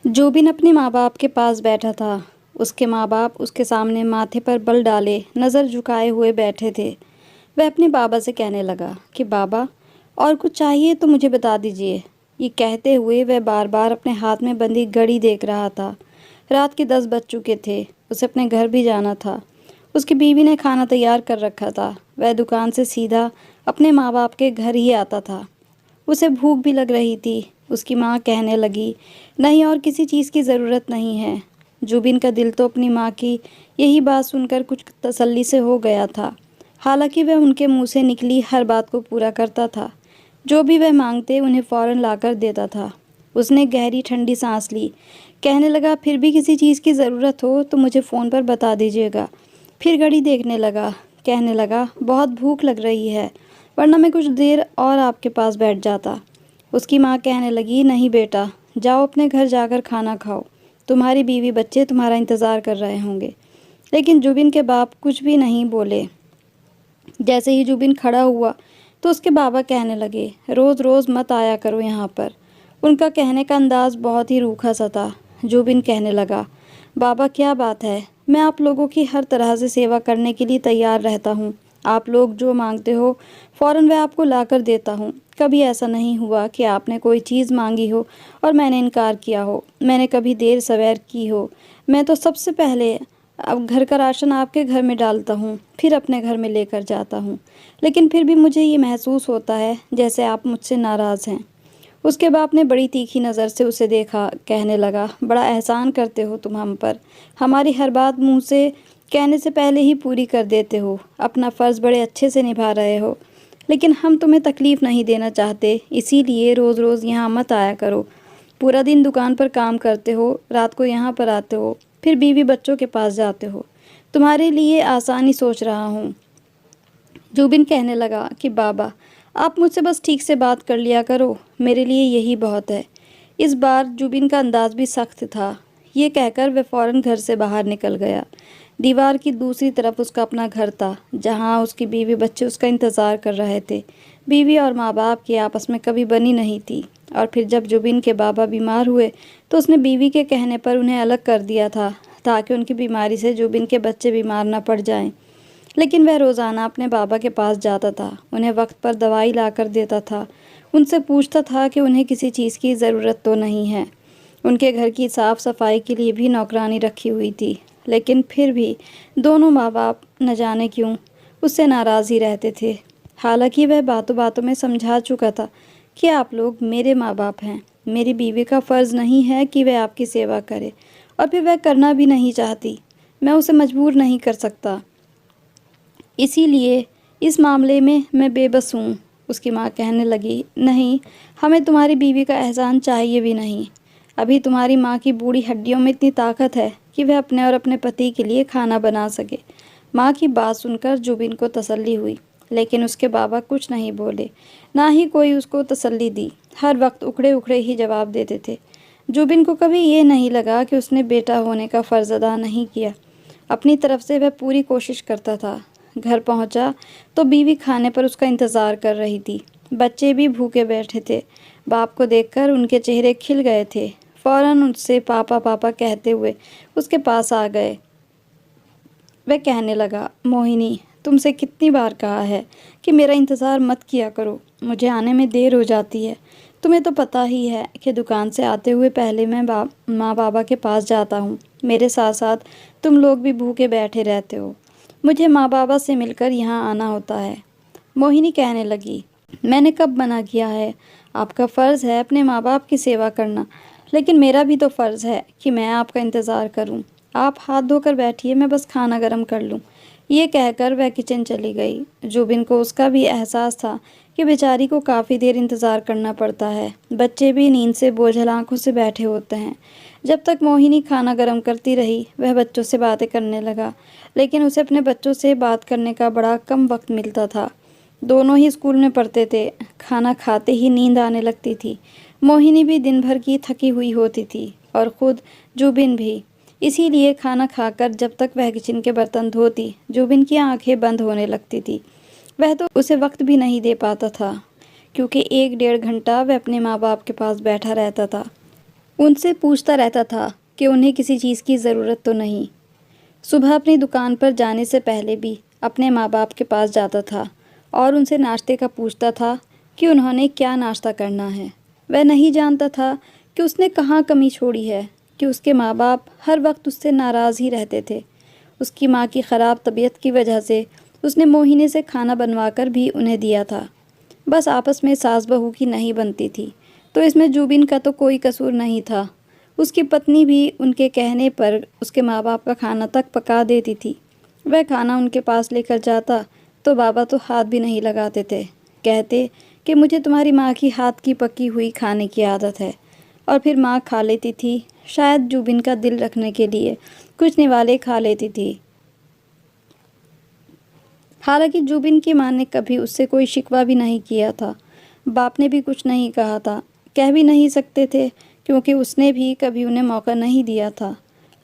जोबिन अपने माँ बाप के पास बैठा था। उसके माँ बाप उसके सामने माथे पर बल डाले नज़र झुकाए हुए बैठे थे। वह अपने बाबा से कहने लगा कि बाबा, और कुछ चाहिए तो मुझे बता दीजिए। ये कहते हुए वह बार बार अपने हाथ में बंधी घड़ी देख रहा था। रात के 10 बज चुके थे। उसे अपने घर भी जाना था। उसकी बीवी ने खाना तैयार कर रखा था। वह दुकान से सीधा अपने माँ बाप के घर ही आता था। उसे भूख भी लग रही थी। उसकी माँ कहने लगी, नहीं, और किसी चीज़ की ज़रूरत नहीं है। जुबिन का दिल तो अपनी माँ की यही बात सुनकर कुछ तसल्ली से हो गया था। हालांकि वह उनके मुंह से निकली हर बात को पूरा करता था। जो भी वह मांगते उन्हें फ़ौरन लाकर देता था। उसने गहरी ठंडी सांस ली। कहने लगा, फिर भी किसी चीज़ की ज़रूरत हो तो मुझे फ़ोन पर बता दीजिएगा। फिर घड़ी देखने लगा। कहने लगा, बहुत भूख लग रही है, वरना मैं कुछ देर और आपके पास बैठ जाता। उसकी माँ कहने लगी, नहीं बेटा, जाओ अपने घर जाकर खाना खाओ। तुम्हारी बीवी बच्चे तुम्हारा इंतज़ार कर रहे होंगे। लेकिन जुबिन के बाप कुछ भी नहीं बोले। जैसे ही जुबिन खड़ा हुआ तो उसके बाबा कहने लगे, रोज़ रोज़ मत आया करो यहाँ पर। उनका कहने का अंदाज़ बहुत ही रूखा सा था। जुबिन कहने लगा, बाबा क्या बात है, मैं आप लोगों की हर तरह से सेवा करने के लिए तैयार रहता हूँ। आप लोग जो मांगते हो फ़ौरन वह आपको ला कर देता हूँ। कभी ऐसा नहीं हुआ कि आपने कोई चीज़ मांगी हो और मैंने इनकार किया हो। मैंने कभी देर सवेर की हो। मैं तो सबसे पहले अब घर का राशन आपके घर में डालता हूँ, फिर अपने घर में लेकर जाता हूँ। लेकिन फिर भी मुझे ये महसूस होता है जैसे आप मुझसे नाराज़ हैं। उसके बाप ने बड़ी तीखी नज़र से उसे देखा। कहने लगा, बड़ा एहसान करते हो तुम हम पर। हमारी हर बात मुंह से कहने से पहले ही पूरी कर देते हो। अपना फ़र्ज़ बड़े अच्छे से निभा रहे हो। लेकिन हम तुम्हें तकलीफ़ नहीं देना चाहते, इसीलिए रोज़ रोज़ यहाँ मत आया करो। पूरा दिन दुकान पर काम करते हो, रात को यहाँ पर आते हो, फिर बीवी बच्चों के पास जाते हो। तुम्हारे लिए आसानी सोच रहा हूँ। जुबिन कहने लगा कि बाबा, आप मुझसे बस ठीक से बात कर लिया करो, मेरे लिए यही बहुत है। इस बार जुबिन का अंदाज भी सख्त था। ये कहकर वह फ़ौरन घर से बाहर निकल गया। दीवार की दूसरी तरफ उसका अपना घर था, जहाँ उसकी बीवी बच्चे उसका इंतज़ार कर रहे थे। बीवी और माँ बाप की आपस में कभी बनी नहीं थी। और फिर जब जुबिन के बाबा बीमार हुए तो उसने बीवी के कहने पर उन्हें अलग कर दिया था, ताकि उनकी बीमारी से जुबिन के बच्चे बीमार न पड़ जाएं। लेकिन वह रोज़ाना अपने बाबा के पास जाता था, उन्हें वक्त पर दवाई ला कर देता था, उनसे पूछता था कि उन्हें किसी चीज़ की ज़रूरत तो नहीं है। उनके घर की साफ़ सफाई के लिए भी नौकरानी रखी हुई थी। लेकिन फिर भी दोनों माँ बाप न जाने क्यों उससे नाराज़ ही रहते थे। हालांकि वह बातों बातों में समझा चुका था कि आप लोग मेरे माँ बाप हैं। मेरी बीवी का फ़र्ज़ नहीं है कि वह आपकी सेवा करे, और फिर वह करना भी नहीं चाहती। मैं उसे मजबूर नहीं कर सकता, इसीलिए इस मामले में मैं बेबस हूँ। उसकी माँ कहने लगी, नहीं, हमें तुम्हारी बीवी का एहसान चाहिए भी नहीं। अभी तुम्हारी माँ की बूढ़ी हड्डियों में इतनी ताकत है कि वह अपने और अपने पति के लिए खाना बना सके। माँ की बात सुनकर जुबिन को तसल्ली हुई। लेकिन उसके बाबा कुछ नहीं बोले, ना ही कोई उसको तसल्ली दी। हर वक्त उखड़े उखड़े ही जवाब देते थे। जुबिन को कभी ये नहीं लगा कि उसने बेटा होने का फ़र्ज़ अदा नहीं किया। अपनी तरफ से वह पूरी कोशिश करता था। घर पहुंचा तो बीवी खाने पर उसका इंतज़ार कर रही थी। बच्चे भी भूखे बैठे थे। बाप को देखकर उनके चेहरे खिल गए थे। फ़ौरन उससे पापा पापा कहते हुए उसके पास आ गए। वह कहने लगा, मोहिनी, तुमसे कितनी बार कहा है कि मेरा इंतज़ार मत किया करो, मुझे आने में देर हो जाती है। तुम्हें तो पता ही है कि दुकान से आते हुए पहले मैं माँ बाबा के पास जाता हूँ। मेरे साथ साथ तुम लोग भी भूखे बैठे रहते हो। मुझे माँ बाबा से मिलकर यहाँ आना होता है। मोहिनी कहने लगी, मैंने कब मना किया है? आपका फ़र्ज़ है अपने माँ बाप की सेवा करना, लेकिन मेरा भी तो फ़र्ज़ है कि मैं आपका इंतज़ार करूं। आप हाथ धोकर बैठिए, मैं बस खाना गर्म कर लूं। ये कहकर वह किचन चली गई। जुबिन को उसका भी एहसास था कि बेचारी को काफ़ी देर इंतज़ार करना पड़ता है। बच्चे भी नींद से बोझल आंखों से बैठे होते हैं। जब तक मोहिनी खाना गर्म करती रही, वह बच्चों से बातें करने लगा। लेकिन उसे अपने बच्चों से बात करने का बड़ा कम वक्त मिलता था। दोनों ही स्कूल में पढ़ते थे। खाना खाते ही नींद आने लगती थी। मोहिनी भी दिन भर की थकी हुई होती थी, और ख़ुद जुबिन भी। इसीलिए खाना खाकर जब तक वह किचन के बर्तन धोती, जुबिन की आंखें बंद होने लगती थी। वह तो उसे वक्त भी नहीं दे पाता था, क्योंकि 1 डेढ़ घंटा वह अपने माँ बाप के पास बैठा रहता था। उनसे पूछता रहता था कि उन्हें किसी चीज़ की ज़रूरत तो नहीं। सुबह अपनी दुकान पर जाने से पहले भी अपने माँ बाप के पास जाता था और उनसे नाश्ते का पूछता था कि उन्होंने क्या नाश्ता करना है। वह नहीं जानता था कि उसने कहाँ कमी छोड़ी है कि उसके माँ बाप हर वक्त उससे नाराज़ ही रहते थे। उसकी माँ की ख़राब तबीयत की वजह से उसने मोहिनी से खाना बनवा कर भी उन्हें दिया था। बस आपस में सास बहू की नहीं बनती थी, तो इसमें जूबिन का तो कोई कसूर नहीं था। उसकी पत्नी भी उनके कहने पर उसके माँ बाप का खाना तक पका देती थी। वह खाना उनके पास लेकर जाता तो बाबा तो हाथ भी नहीं लगाते थे। कहते कि मुझे तुम्हारी माँ की हाथ की पकी हुई खाने की आदत है। और फिर माँ खा लेती थी, शायद जूबिन का दिल रखने के लिए कुछ निवाले खा लेती थी। हालांकि जूबिन की माँ ने कभी उससे कोई शिकवा भी नहीं किया था। बाप ने भी कुछ नहीं कहा था, कह भी नहीं सकते थे क्योंकि उसने भी कभी उन्हें मौका नहीं दिया था।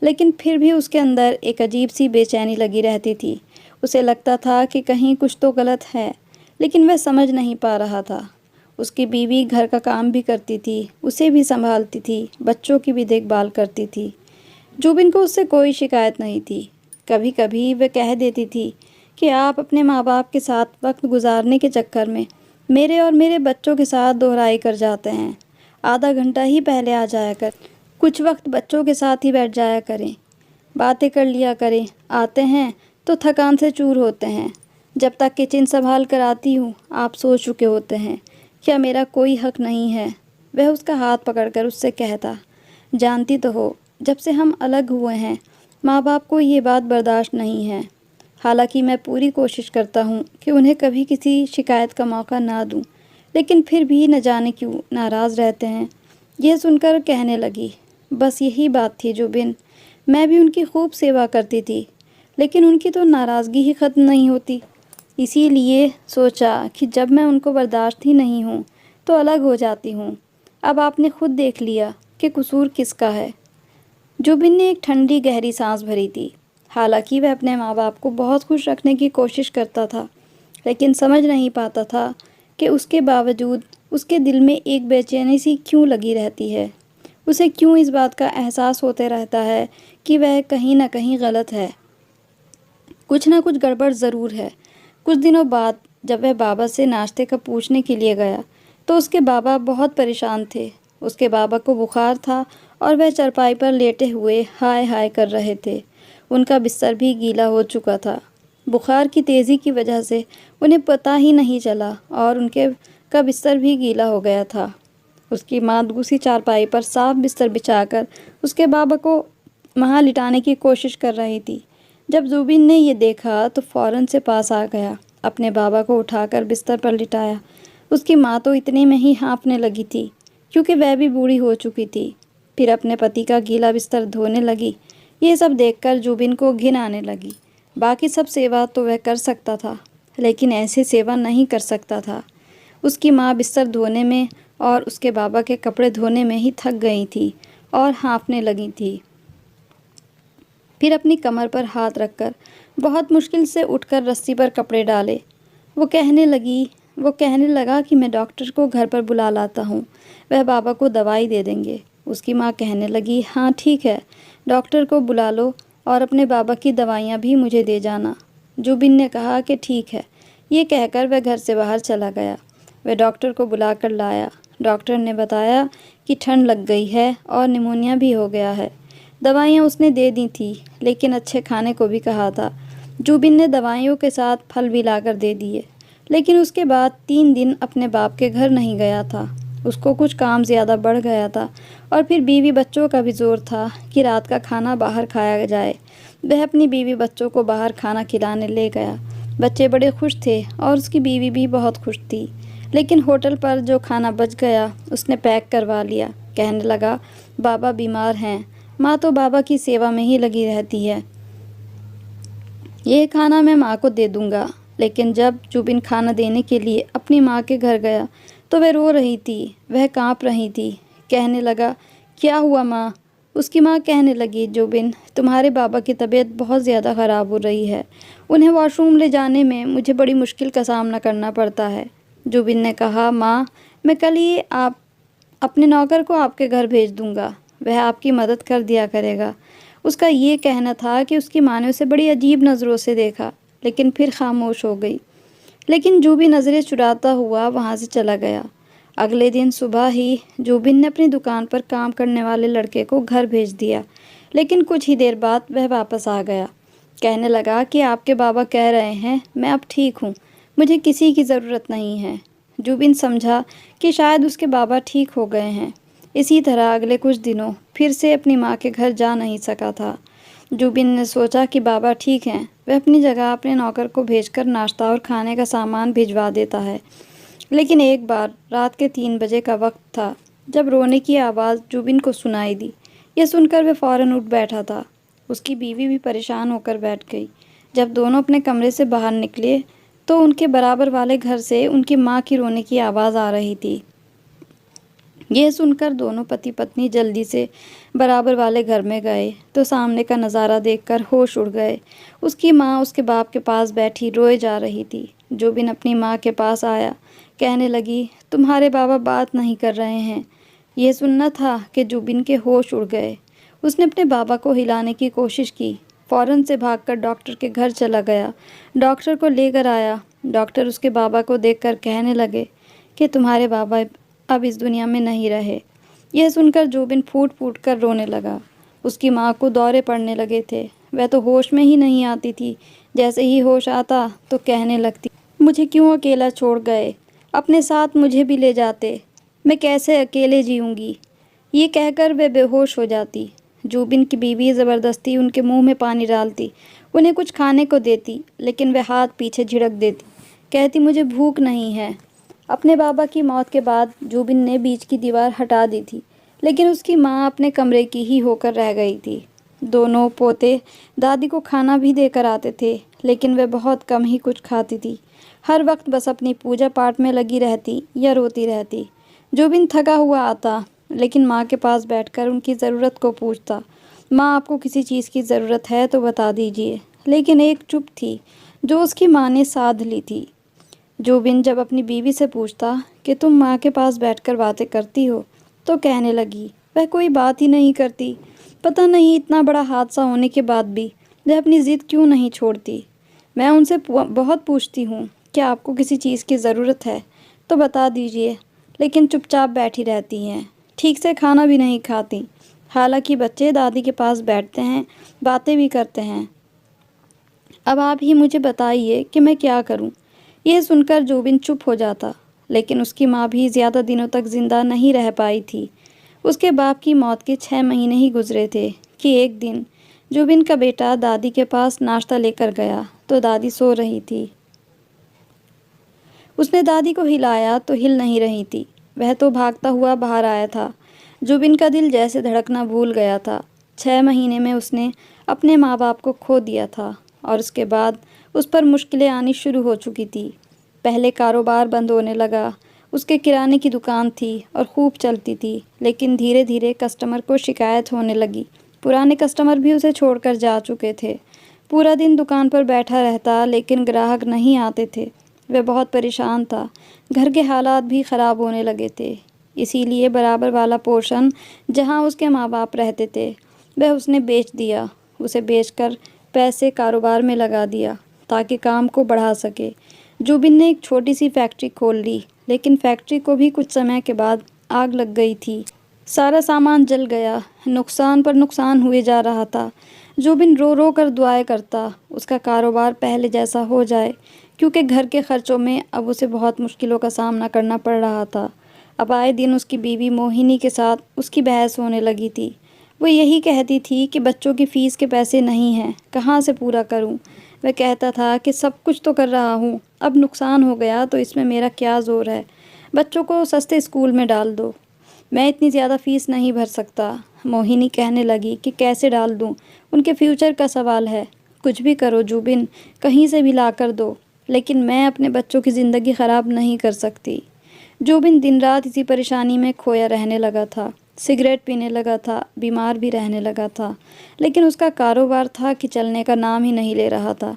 लेकिन फिर भी उसके अंदर एक अजीब सी बेचैनी लगी रहती थी। उसे लगता था कि कहीं कुछ तो गलत है, लेकिन वह समझ नहीं पा रहा था। उसकी बीवी घर का काम भी करती थी, उसे भी संभालती थी, बच्चों की भी देखभाल करती थी। जूबिन को उससे कोई शिकायत नहीं थी। कभी कभी वह कह देती थी कि आप अपने माँ बाप के साथ वक्त गुजारने के चक्कर में मेरे और मेरे बच्चों के साथ दोहराई कर जाते हैं। आधा घंटा ही पहले आ जाया कर, कुछ वक्त बच्चों के साथ ही बैठ जाया करें, बातें कर लिया करें। आते हैं तो थकान से चूर होते हैं। जब तक किचन संभाल कर आती हूँ आप सो चुके होते हैं। क्या मेरा कोई हक नहीं है? वह उसका हाथ पकड़कर उससे कहता, जानती तो हो जब से हम अलग हुए हैं माँ बाप को ये बात बर्दाश्त नहीं है। हालांकि मैं पूरी कोशिश करता हूँ कि उन्हें कभी किसी शिकायत का मौका ना दूँ, लेकिन फिर भी न जाने क्यों नाराज़ रहते हैं। यह सुनकर कहने लगी, बस यही बात थी जुबिन, मैं भी उनकी खूब सेवा करती थी, लेकिन उनकी तो नाराज़गी ही ख़त्म नहीं होती। इसीलिए सोचा कि जब मैं उनको बर्दाश्त ही नहीं हूँ तो अलग हो जाती हूँ। अब आपने खुद देख लिया कि कसूर किसका है। जुबिन ने एक ठंडी गहरी सांस भरी थी। हालांकि वह अपने माँ बाप को बहुत खुश रखने की कोशिश करता था, लेकिन समझ नहीं पाता था कि उसके बावजूद उसके दिल में एक बेचैनी सी क्यों लगी रहती है। उसे क्यों इस बात का एहसास होते रहता है कि वह कहीं ना कहीं गलत है, कुछ ना कुछ गड़बड़ ज़रूर है। कुछ दिनों बाद जब वह बाबा से नाश्ते का पूछने के लिए गया तो उसके बाबा बहुत परेशान थे। उसके बाबा को बुखार था और वह चारपाई पर लेटे हुए हाय हाय कर रहे थे। उनका बिस्तर भी गीला हो चुका था। बुखार की तेज़ी की वजह से उन्हें पता ही नहीं चला और उनके का बिस्तर भी गीला हो गया था। उसकी माँ दूसरी चारपाई पर साफ बिस्तर बिछाकर उसके बाबा को वहाँ लिटाने की कोशिश कर रही थी। जब जुबिन ने ये देखा तो फ़ौरन से पास आ गया, अपने बाबा को उठाकर बिस्तर पर लिटाया। उसकी माँ तो इतने में ही हाँफने लगी थी क्योंकि वह भी बूढ़ी हो चुकी थी। फिर अपने पति का गीला बिस्तर धोने लगी। ये सब देखकर जुबिन को घिन आने लगी। बाकी सब सेवा तो वह कर सकता था, लेकिन ऐसे सेवा नहीं कर सकता था। उसकी माँ बिस्तर धोने में और उसके बाबा के कपड़े धोने में ही थक गई थी और हाँफने लगी थी। फिर अपनी कमर पर हाथ रखकर बहुत मुश्किल से उठकर रस्सी पर कपड़े डाले। वो कहने लगा कि मैं डॉक्टर को घर पर बुला लाता हूँ, वह बाबा को दवाई दे देंगे। उसकी माँ कहने लगी, हाँ ठीक है, डॉक्टर को बुला लो और अपने बाबा की दवाइयाँ भी मुझे दे जाना। जुबिन ने कहा कि ठीक है। ये कहकर वह घर से बाहर चला गया। वह डॉक्टर को बुलाकर लाया। डॉक्टर ने बताया कि ठंड लग गई है और निमोनिया भी हो गया है। दवाइयाँ उसने दे दी थी, लेकिन अच्छे खाने को भी कहा था। जुबिन ने दवाइयों के साथ फल भी लाकर दे दिए, लेकिन उसके बाद 3 दिन अपने बाप के घर नहीं गया था। उसको कुछ काम ज़्यादा बढ़ गया था और फिर बीवी बच्चों का भी जोर था कि रात का खाना बाहर खाया जाए। वह अपनी बीवी बच्चों को बाहर खाना खिलाने ले गया। बच्चे बड़े खुश थे और उसकी बीवी भी बहुत खुश थी। लेकिन होटल पर जो खाना बच गया उसने पैक करवा लिया। कहने लगा, बाबा बीमार हैं, माँ तो बाबा की सेवा में ही लगी रहती है, ये खाना मैं माँ को दे दूँगा। लेकिन जब जुबिन खाना देने के लिए अपनी माँ के घर गया तो वह रो रही थी, वह काँप रही थी। कहने लगा, क्या हुआ माँ? उसकी माँ कहने लगी, जुबिन, तुम्हारे बाबा की तबीयत बहुत ज़्यादा ख़राब हो रही है। उन्हें वॉशरूम ले जाने में मुझे बड़ी मुश्किल का सामना करना पड़ता है। जुबिन ने कहा, माँ मैं कल ही आप अपने नौकर को आपके घर भेज दूँगा। वह आपकी मदद कर दिया करेगा। उसका ये कहना था कि उसकी माँ ने उसे बड़ी अजीब नज़रों से देखा, लेकिन फिर खामोश हो गई। लेकिन जूबिन नज़रें चुराता हुआ वहाँ से चला गया। अगले दिन सुबह ही जूबिन ने अपनी दुकान पर काम करने वाले लड़के को घर भेज दिया, लेकिन कुछ ही देर बाद वह वापस आ गया। कहने लगा कि आपके बाबा कह रहे हैं मैं अब ठीक हूँ, मुझे किसी की ज़रूरत नहीं है। जूबिन समझा कि शायद उसके बाबा ठीक हो गए हैं। इसी तरह अगले कुछ दिनों फिर से अपनी माँ के घर जा नहीं सका था। जूबिन ने सोचा कि बाबा ठीक हैं, वह अपनी जगह अपने नौकर को भेजकर नाश्ता और खाने का सामान भिजवा देता है। लेकिन एक बार रात के 3 बजे का वक्त था जब रोने की आवाज़ जूबिन को सुनाई दी। यह सुनकर वह फ़ौरन उठ बैठा था। उसकी बीवी भी परेशान होकर बैठ गई। जब दोनों अपने कमरे से बाहर निकले तो उनके बराबर वाले घर से उनकी माँ की रोने की आवाज़ आ रही थी। यह सुनकर दोनों पति पत्नी जल्दी से बराबर वाले घर में गए तो सामने का नज़ारा देखकर होश उड़ गए। उसकी माँ उसके बाप के पास बैठी रोए जा रही थी। जूबिन अपनी माँ के पास आया, कहने लगी, तुम्हारे बाबा बात नहीं कर रहे हैं। यह सुनना था कि जूबिन के होश उड़ गए। उसने अपने बाबा को हिलाने की कोशिश की। फ़ौरन से भागकर डॉक्टर के घर चला गया। डॉक्टर को लेकर आया। डॉक्टर उसके बाबा को देखकर कहने लगे कि तुम्हारे बाबा अब इस दुनिया में नहीं रहे। यह सुनकर जूबिन फूट फूट कर रोने लगा। उसकी माँ को दौरे पड़ने लगे थे। वह तो होश में ही नहीं आती थी। जैसे ही होश आता तो कहने लगती, मुझे क्यों अकेला छोड़ गए, अपने साथ मुझे भी ले जाते, मैं कैसे अकेले जीऊँगी। ये कहकर वे बेहोश हो जाती। जूबिन की बीवी ज़बरदस्ती उनके मुंह में पानी डालती, उन्हें कुछ खाने को देती, लेकिन वे हाथ पीछे झिड़क देती, कहती मुझे भूख नहीं है। अपने बाबा की मौत के बाद जूबिन ने बीच की दीवार हटा दी थी, लेकिन उसकी माँ अपने कमरे की ही होकर रह गई थी। दोनों पोते दादी को खाना भी देकर आते थे, लेकिन वे बहुत कम ही कुछ खाती थी। हर वक्त बस अपनी पूजा पाठ में लगी रहती या रोती रहती। जूबिन थका हुआ आता, लेकिन माँ के पास बैठकर उनकी ज़रूरत को पूछता, माँ आपको किसी चीज़ की ज़रूरत है तो बता दीजिए। लेकिन एक चुप थी जो उसकी माँ ने साध ली थी। जूबिन जब अपनी बीवी से पूछता कि तुम माँ के पास बैठकर बातें करती हो, तो कहने लगी, वह कोई बात ही नहीं करती। पता नहीं इतना बड़ा हादसा होने के बाद भी वह अपनी ज़िद क्यों नहीं छोड़ती। मैं उनसे बहुत पूछती हूँ, क्या आपको किसी चीज़ की ज़रूरत है तो बता दीजिए, लेकिन चुपचाप बैठी रहती हैं, ठीक से खाना भी नहीं खाती। हालांकि बच्चे दादी के पास बैठते हैं, बातें भी करते हैं। अब आप ही मुझे बताइए कि मैं क्या करूं। यह सुनकर जूबिन चुप हो जाता, लेकिन उसकी माँ भी ज़्यादा दिनों तक जिंदा नहीं रह पाई थी। उसके बाप की मौत के 6 महीने ही गुजरे थे कि एक दिन जूबिन का बेटा दादी के पास नाश्ता लेकर गया तो दादी सो रही थी। उसने दादी को हिलाया तो हिल नहीं रही थी। वह तो भागता हुआ बाहर आया था। जूबिन का दिल जैसे धड़कना भूल गया था। 6 महीने में उसने अपने माँ बाप को खो दिया था और उसके बाद उस पर मुश्किलें आनी शुरू हो चुकी थी। पहले कारोबार बंद होने लगा। उसके किराने की दुकान थी और खूब चलती थी, लेकिन धीरे धीरे कस्टमर को शिकायत होने लगी। पुराने कस्टमर भी उसे छोड़कर जा चुके थे। पूरा दिन दुकान पर बैठा रहता, लेकिन ग्राहक नहीं आते थे। वह बहुत परेशान था। घर के हालात भी ख़राब होने लगे थे। इसीलिए बराबर वाला पोर्शन जहाँ उसके माँ बाप रहते थे वह उसने बेच दिया। उसे बेचकर पैसे कारोबार में लगा दिया ताकि काम को बढ़ा सके। जूबिन ने एक छोटी सी फैक्ट्री खोल ली, लेकिन फैक्ट्री को भी कुछ समय के बाद आग लग गई थी। सारा सामान जल गया। नुकसान पर नुकसान हुए जा रहा था। जूबिन रो रो कर दुआएं करता उसका कारोबार पहले जैसा हो जाए, क्योंकि घर के खर्चों में अब उसे बहुत मुश्किलों का सामना करना पड़ रहा था। अब आए दिन उसकी बीवी मोहिनी के साथ उसकी बहस होने लगी थी। वो यही कहती थी कि बच्चों की फ़ीस के पैसे नहीं हैं, कहाँ से पूरा करूं। वह कहता था कि सब कुछ तो कर रहा हूं, अब नुकसान हो गया तो इसमें मेरा क्या ज़ोर है। बच्चों को सस्ते स्कूल में डाल दो, मैं इतनी ज़्यादा फ़ीस नहीं भर सकता। मोहिनी कहने लगी कि कैसे डाल दूं, उनके फ्यूचर का सवाल है। कुछ भी करो जूबिन, कहीं से भी ला कर दो, लेकिन मैं अपने बच्चों की ज़िंदगी ख़राब नहीं कर सकती। जूबिन दिन रात इसी परेशानी में खोया रहने लगा था। सिगरेट पीने लगा था, बीमार भी रहने लगा था, लेकिन उसका कारोबार था कि चलने का नाम ही नहीं ले रहा था।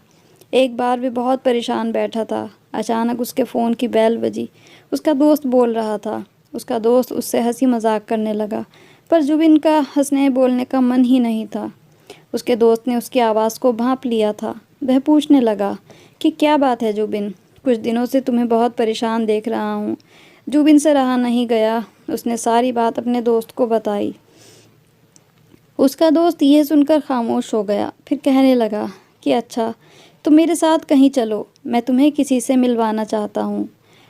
एक बार वे बहुत परेशान बैठा था। अचानक उसके फ़ोन की बेल बजी। उसका दोस्त बोल रहा था। उसका दोस्त उससे हंसी मजाक करने लगा। पर जुबिन का हंसने बोलने का मन ही नहीं था। उसके दोस्त ने उसकी आवाज़ को भांप लिया था। वह पूछने लगा कि क्या बात है जुबिन, कुछ दिनों से तुम्हें बहुत परेशान देख रहा हूँ। जुबिन से रहा नहीं गया, उसने सारी बात अपने दोस्त को बताई। उसका दोस्त यह सुनकर खामोश हो गया, फिर कहने लगा कि अच्छा, तुम मेरे साथ कहीं चलो, मैं तुम्हें किसी से मिलवाना चाहता हूँ।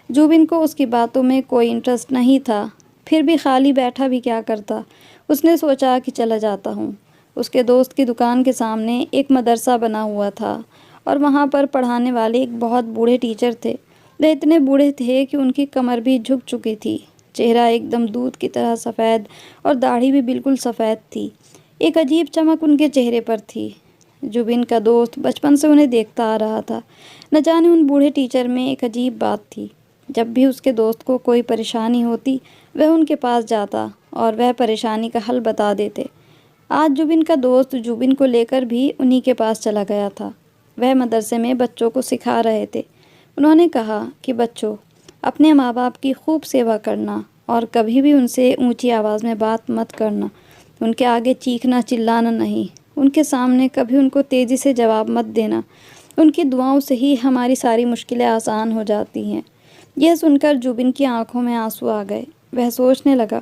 जुबिन को उसकी बातों में कोई इंटरेस्ट नहीं था, फिर भी खाली बैठा भी क्या करता। उसने सोचा कि चला जाता हूँ। उसके दोस्त की दुकान के सामने एक मदरसा बना हुआ था और वहाँ पर पढ़ाने वाले एक बहुत बूढ़े टीचर थे। वे इतने बूढ़े थे कि उनकी कमर भी झुक चुकी थी। चेहरा एकदम दूध की तरह सफ़ेद और दाढ़ी भी बिल्कुल सफ़ेद थी। एक अजीब चमक उनके चेहरे पर थी। जुबिन का दोस्त बचपन से उन्हें देखता आ रहा था। न जाने उन बूढ़े टीचर में एक अजीब बात थी। जब भी उसके दोस्त को कोई परेशानी होती, वह उनके पास जाता और वह परेशानी का हल बता देते। आज जुबिन का दोस्त जुबिन को लेकर भी उन्हीं के पास चला गया था। वह मदरसे में बच्चों को सिखा रहे थे। उन्होंने कहा कि बच्चों, अपने माँ बाप की खूब सेवा करना और कभी भी उनसे ऊंची आवाज़ में बात मत करना। उनके आगे चीखना चिल्लाना नहीं। उनके सामने कभी उनको तेज़ी से जवाब मत देना। उनकी दुआओं से ही हमारी सारी मुश्किलें आसान हो जाती हैं। यह सुनकर जुबिन की आंखों में आंसू आ गए। वह सोचने लगा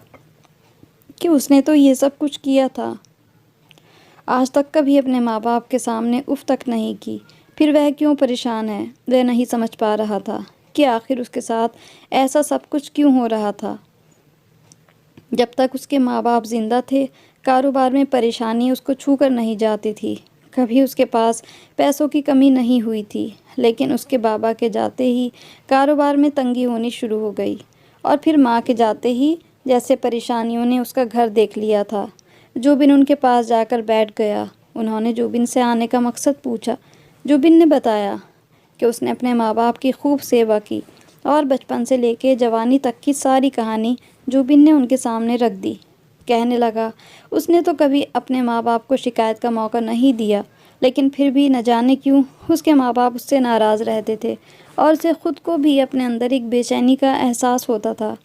कि उसने तो ये सब कुछ किया था, आज तक कभी अपने माँ बाप के सामने उफ तक नहीं की, फिर वह क्यों परेशान है। वह नहीं समझ पा रहा था कि आखिर उसके साथ ऐसा सब कुछ क्यों हो रहा था। जब तक उसके माँ बाप जिंदा थे, कारोबार में परेशानी उसको छू कर नहीं जाती थी। कभी उसके पास पैसों की कमी नहीं हुई थी, लेकिन उसके बाबा के जाते ही कारोबार में तंगी होनी शुरू हो गई। और फिर माँ के जाते ही जैसे परेशानियों ने उसका घर देख लिया था। जुबिन उनके पास जाकर बैठ गया। उन्होंने जुबिन से आने का मकसद पूछा। जुबिन ने बताया कि उसने अपने माँ बाप की खूब सेवा की और बचपन से लेकर जवानी तक की सारी कहानी जुबिन ने उनके सामने रख दी। कहने लगा, उसने तो कभी अपने माँ बाप को शिकायत का मौका नहीं दिया, लेकिन फिर भी न जाने क्यों उसके माँ बाप उससे नाराज़ रहते थे और उसे खुद को भी अपने अंदर एक बेचैनी का एहसास होता था।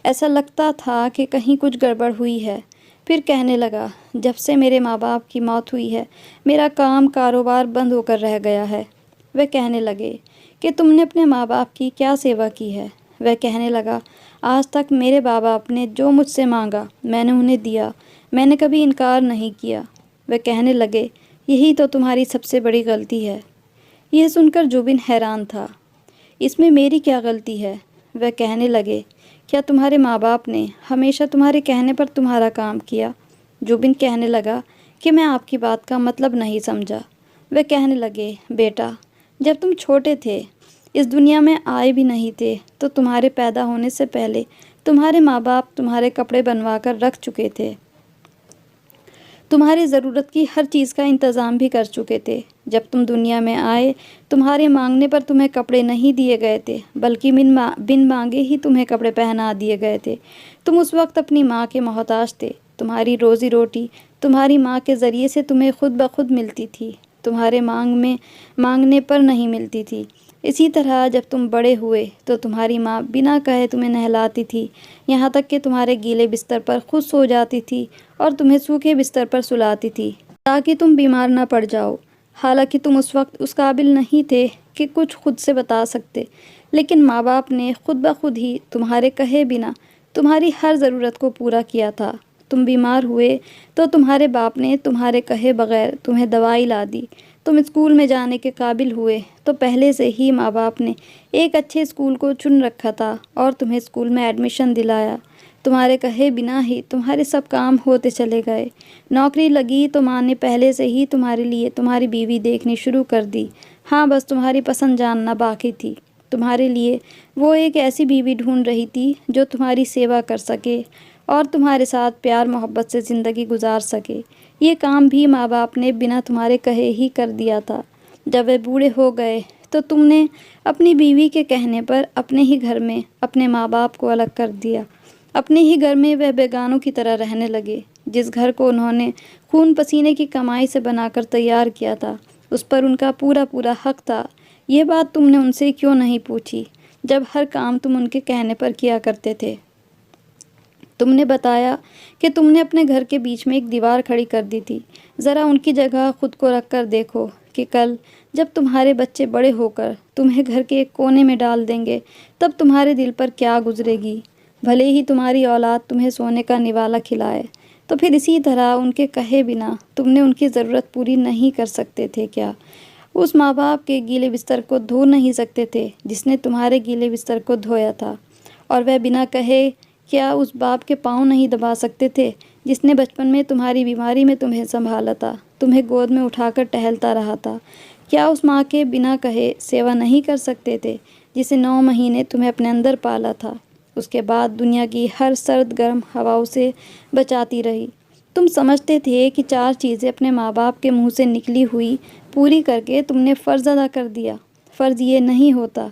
ऐसा लगता था कि कहीं कुछ गड़बड़ हुई है। फिर कहने लगा, जब से मेरे माँ बाप की मौत हुई है, मेरा काम कारोबार बंद होकर रह गया है। वह कहने लगे कि तुमने अपने माँ बाप की क्या सेवा की है। वह कहने लगा, आज तक मेरे माँ बाप ने जो मुझसे मांगा मैंने उन्हें दिया, मैंने कभी इनकार नहीं किया। वह कहने लगे, यही तो तुम्हारी सबसे बड़ी गलती है। यह सुनकर जुबिन हैरान था। इसमें मेरी क्या गलती है? वह कहने लगे, क्या तुम्हारे माँ बाप ने हमेशा तुम्हारे कहने पर तुम्हारा काम किया? जुबिन कहने लगा कि मैं आपकी बात का मतलब नहीं समझा। वह कहने लगे, बेटा, जब तुम छोटे थे, इस दुनिया में आए भी नहीं थे, तो तुम्हारे पैदा होने से पहले तुम्हारे माँ बाप तुम्हारे कपड़े बनवा कर रख चुके थे, तुम्हारी ज़रूरत की हर चीज़ का इंतज़ाम भी कर चुके थे। जब तुम दुनिया में आए, तुम्हारे मांगने पर तुम्हें कपड़े नहीं दिए गए थे, बल्कि बिन मांगे ही तुम्हें कपड़े पहना दिए गए थे। तुम उस वक्त अपनी माँ के मोहताज थे। तुम्हारी रोज़ी रोटी तुम्हारी माँ के ज़रिए से तुम्हें खुद ब खुद मिलती थी, तुम्हारे मांगने पर नहीं मिलती थी। इसी तरह जब तुम बड़े हुए तो तुम्हारी माँ बिना कहे तुम्हें नहलाती थी, यहाँ तक कि तुम्हारे गीले बिस्तर पर खुद सो जाती थी और तुम्हें सूखे बिस्तर पर सुलाती थी ताकि तुम बीमार ना पड़ जाओ। हालांकि तुम उस वक्त उस काबिल नहीं थे कि कुछ खुद से बता सकते, लेकिन माँ बाप ने खुद ब खुद ही तुम्हारे कहे बिना तुम्हारी हर ज़रूरत को पूरा किया था। तुम बीमार हुए तो तुम्हारे बाप ने तुम्हारे कहे बगैर तुम्हें दवाई ला दी। तुम स्कूल में जाने के काबिल हुए तो पहले से ही माँ बाप ने एक अच्छे स्कूल को चुन रखा था और तुम्हें स्कूल में एडमिशन दिलाया। तुम्हारे कहे बिना ही तुम्हारे सब काम होते चले गए। नौकरी लगी तो माँ ने पहले से ही तुम्हारे लिए तुम्हारी बीवी देखनी शुरू कर दी। हाँ, बस तुम्हारी पसंद जानना बाकी थी। तुम्हारे लिए वो एक ऐसी बीवी ढूंढ रही थी जो तुम्हारी सेवा कर सके और तुम्हारे साथ प्यार मोहब्बत से ज़िंदगी गुजार सके। ये काम भी माँ बाप ने बिना तुम्हारे कहे ही कर दिया था। जब वे बूढ़े हो गए तो तुमने अपनी बीवी के कहने पर अपने ही घर में अपने माँ बाप को अलग कर दिया। अपने ही घर में वह बेगानों की तरह रहने लगे। जिस घर को उन्होंने खून पसीने की कमाई से बनाकर तैयार किया था, उस पर उनका पूरा पूरा हक था। ये बात तुमने उनसे क्यों नहीं पूछी, जब हर काम तुम उनके कहने पर किया करते थे? तुमने बताया कि तुमने अपने घर के बीच में एक दीवार खड़ी कर दी थी। ज़रा उनकी जगह खुद को रख कर देखो कि कल जब तुम्हारे बच्चे बड़े होकर तुम्हें घर के एक कोने में डाल देंगे, तब तुम्हारे दिल पर क्या गुजरेगी। भले ही तुम्हारी औलाद तुम्हें सोने का निवाला खिलाए, तो फिर इसी तरह उनके कहे बिना तुमने उनकी ज़रूरत पूरी नहीं कर सकते थे क्या? उस माँ बाप के गीले बिस्तर को धो नहीं सकते थे जिसने तुम्हारे गीले बिस्तर को धोया था? और वह बिना कहे क्या उस बाप के पाँव नहीं दबा सकते थे जिसने बचपन में तुम्हारी बीमारी में तुम्हें संभाला था, तुम्हें गोद में उठाकर टहलता रहा था? क्या उस माँ के बिना कहे सेवा नहीं कर सकते थे जिसे 9 महीने तुम्हें अपने अंदर पाला था, उसके बाद दुनिया की हर सर्द गर्म हवाओं से बचाती रही? तुम समझते थे कि 4 चीज़ें अपने माँ बाप के मुँह से निकली हुई पूरी करके तुमने फ़र्ज़ अदा कर दिया। फ़र्ज़ ये नहीं होता।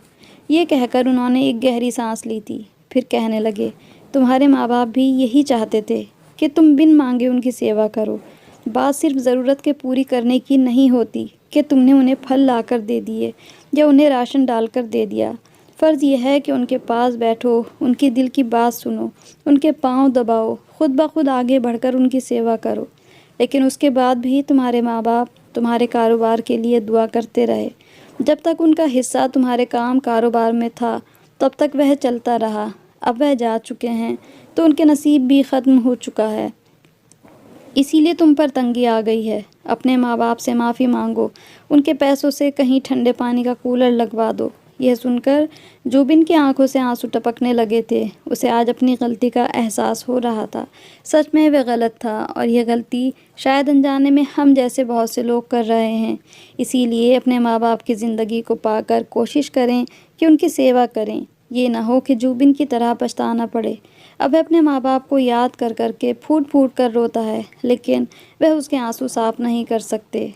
ये कहकर उन्होंने एक गहरी सांस ली थी। फिर कहने लगे, तुम्हारे माँ बाप भी यही चाहते थे कि तुम बिन मांगे उनकी सेवा करो। बात सिर्फ ज़रूरत के पूरी करने की नहीं होती कि तुमने उन्हें फल लाकर दे दिए या उन्हें राशन डालकर दे दिया। फ़र्ज़ यह है कि उनके पास बैठो, उनकी दिल की बात सुनो, उनके पाँव दबाओ, खुद ब खुद आगे बढ़कर उनकी सेवा करो। लेकिन उसके बाद भी तुम्हारे माँ बाप तुम्हारे कारोबार के लिए दुआ करते रहे। जब तक उनका हिस्सा तुम्हारे काम कारोबार में था, तब तक वह चलता रहा। अब वह जा चुके हैं तो उनके नसीब भी ख़त्म हो चुका है। इसीलिए तुम पर तंगी आ गई है। अपने माँ बाप से माफ़ी मांगो, उनके पैसों से कहीं ठंडे पानी का कूलर लगवा दो। यह सुनकर जुबिन की आंखों से आंसू टपकने लगे थे। उसे आज अपनी गलती का एहसास हो रहा था। सच में वह गलत था और यह गलती शायद अनजाने में हम जैसे बहुत से लोग कर रहे हैं। इसीलिए अपने माँ बाप की ज़िंदगी को पाकर कोशिश करें कि उनकी सेवा करें। ये ना हो कि जुबिन की तरह पछताना पड़े। अब वह अपने माँ बाप को याद कर कर के फूट फूट कर रोता है, लेकिन वह उसके आंसू साफ नहीं कर सकते।